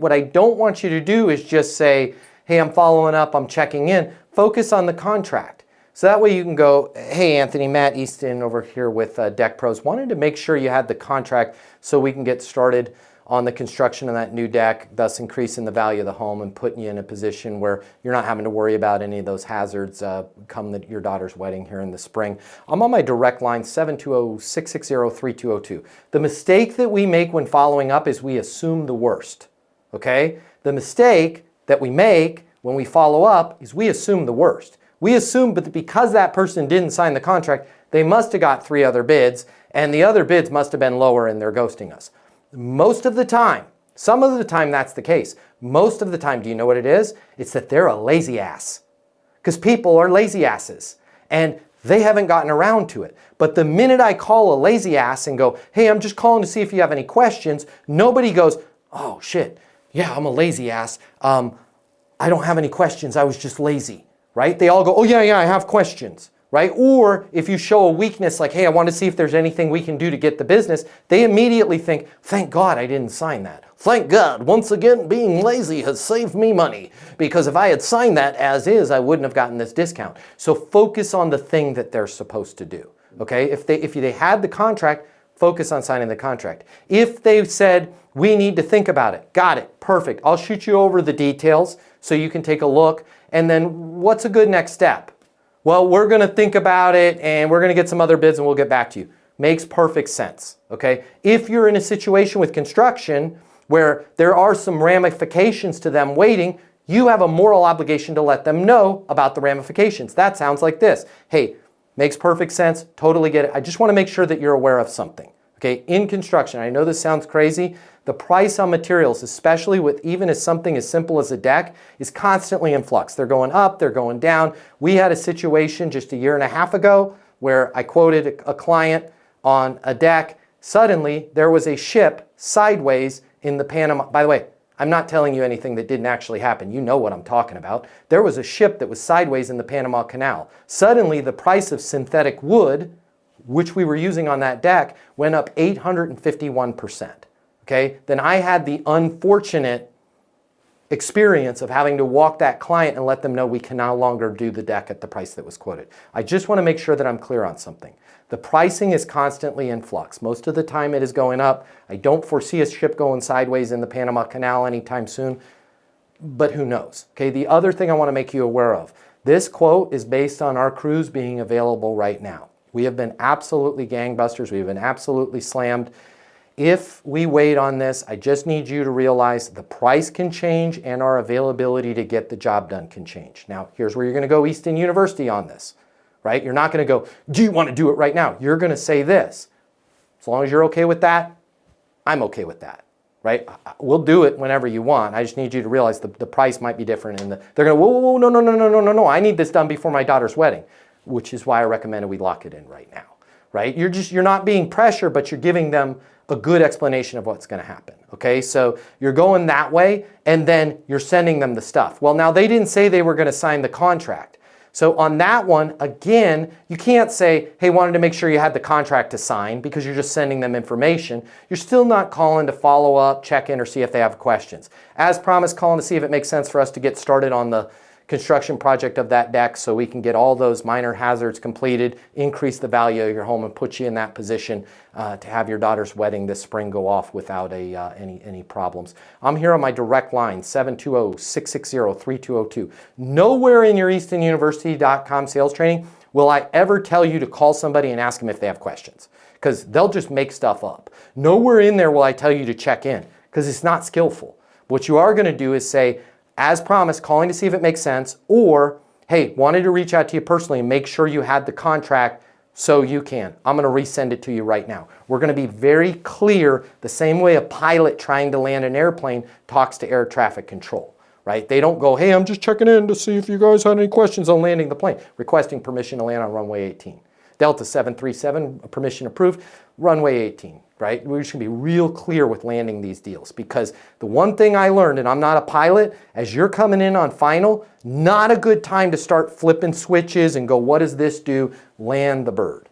What I don't want you to do is just say, hey, I'm following up, I'm checking in. Focus on the contract. So that way you can go, hey, Anthony, Matt Easton over here with Deck Pros. Wanted to make sure you had the contract so we can get started on the construction of that new deck, thus increasing the value of the home and putting you in a position where you're not having to worry about any of those hazards come your daughter's wedding here in the spring. I'm on my direct line, 720-660-3202. The mistake that we make when following up is we assume the worst, okay? The mistake that we make when we follow up is we assume the worst. We assume that because that person didn't sign the contract, they must have got 3 other bids, and the other bids must have been lower and they're ghosting us. Most of the time, some of the time that's the case. Most of the time, do you know what it is? It's that they're a lazy ass. Because people are lazy asses and they haven't gotten around to it. But the minute I call a lazy ass and go, hey, I'm just calling to see if you have any questions, nobody goes, oh shit, yeah, I'm a lazy ass. I don't have any questions, I was just lazy, right? They all go, oh yeah, I have questions. Right? Or if you show a weakness like, hey, I want to see if there's anything we can do to get the business, they immediately think, thank God I didn't sign that. Thank God, once again, being lazy has saved me money. Because if I had signed that as is, I wouldn't have gotten this discount. So focus on the thing that they're supposed to do. Okay? If they had the contract, focus on signing the contract. If they said, we need to think about it, got it, perfect. I'll shoot you over the details so you can take a look. And then what's a good next step? Well, we're going to think about it and we're going to get some other bids and we'll get back to you. Makes perfect sense, okay? If you're in a situation with construction where there are some ramifications to them waiting, you have a moral obligation to let them know about the ramifications. That sounds like this. Hey, makes perfect sense, totally get it. I just want to make sure that you're aware of something, okay? In construction, I know this sounds crazy, the price on materials, especially with even as something as simple as a deck, is constantly in flux. They're going up, they're going down. We had a situation just a year and a half ago where I quoted a client on a deck. Suddenly, there was a ship sideways in the Panama. By the way, I'm not telling you anything that didn't actually happen. You know what I'm talking about. There was a ship that was sideways in the Panama Canal. Suddenly, the price of synthetic wood, which we were using on that deck, went up 851%. Okay, then I had the unfortunate experience of having to walk that client and let them know we can no longer do the deck at the price that was quoted. I just want to make sure that I'm clear on something. The pricing is constantly in flux. Most of the time it is going up. I don't foresee a ship going sideways in the Panama Canal anytime soon, but who knows? Okay, the other thing I want to make you aware of, this quote is based on our crews being available right now. We have been absolutely gangbusters. We've been absolutely slammed. If we wait on this, I just need you to realize the price can change and our availability to get the job done can change. Now, here's where you're going to go Easton University on this, right? You're not going to go, do you want to do it right now? You're going to say this. As long as you're okay with that, I'm okay with that, right? We'll do it whenever you want. I just need you to realize the price might be different. And they're going to, whoa, no. I need this done before my daughter's wedding, which is why I recommended we lock it in right now, right? You're not being pressured, but you're giving them a good explanation of what's going to happen, okay? So you're going that way, and then you're sending them the stuff. Well, now they didn't say they were going to sign the contract. So on that one, again, you can't say, hey, wanted to make sure you had the contract to sign because you're just sending them information. You're still not calling to follow up, check in, or see if they have questions. As promised, calling to see if it makes sense for us to get started on the construction project of that deck so we can get all those minor hazards completed, increase the value of your home, and put you in that position to have your daughter's wedding this spring go off without any problems. I'm here on my direct line, 720-660-3202. Nowhere in your EastonUniversity.com sales training will I ever tell you to call somebody and ask them if they have questions, because they'll just make stuff up. Nowhere in there will I tell you to check in, because it's not skillful. What you are going to do is say, as promised, calling to see if it makes sense, or, hey, wanted to reach out to you personally and make sure you had the contract so you can. I'm going to resend it to you right now. We're going to be very clear the same way a pilot trying to land an airplane talks to air traffic control, right? They don't go, hey, I'm just checking in to see if you guys had any questions on landing the plane, requesting permission to land on runway 18. Delta 737, permission approved, runway 18, right? We're just gonna be real clear with landing these deals, because the one thing I learned, and I'm not a pilot, as you're coming in on final, not a good time to start flipping switches and go, what does this do? Land the bird.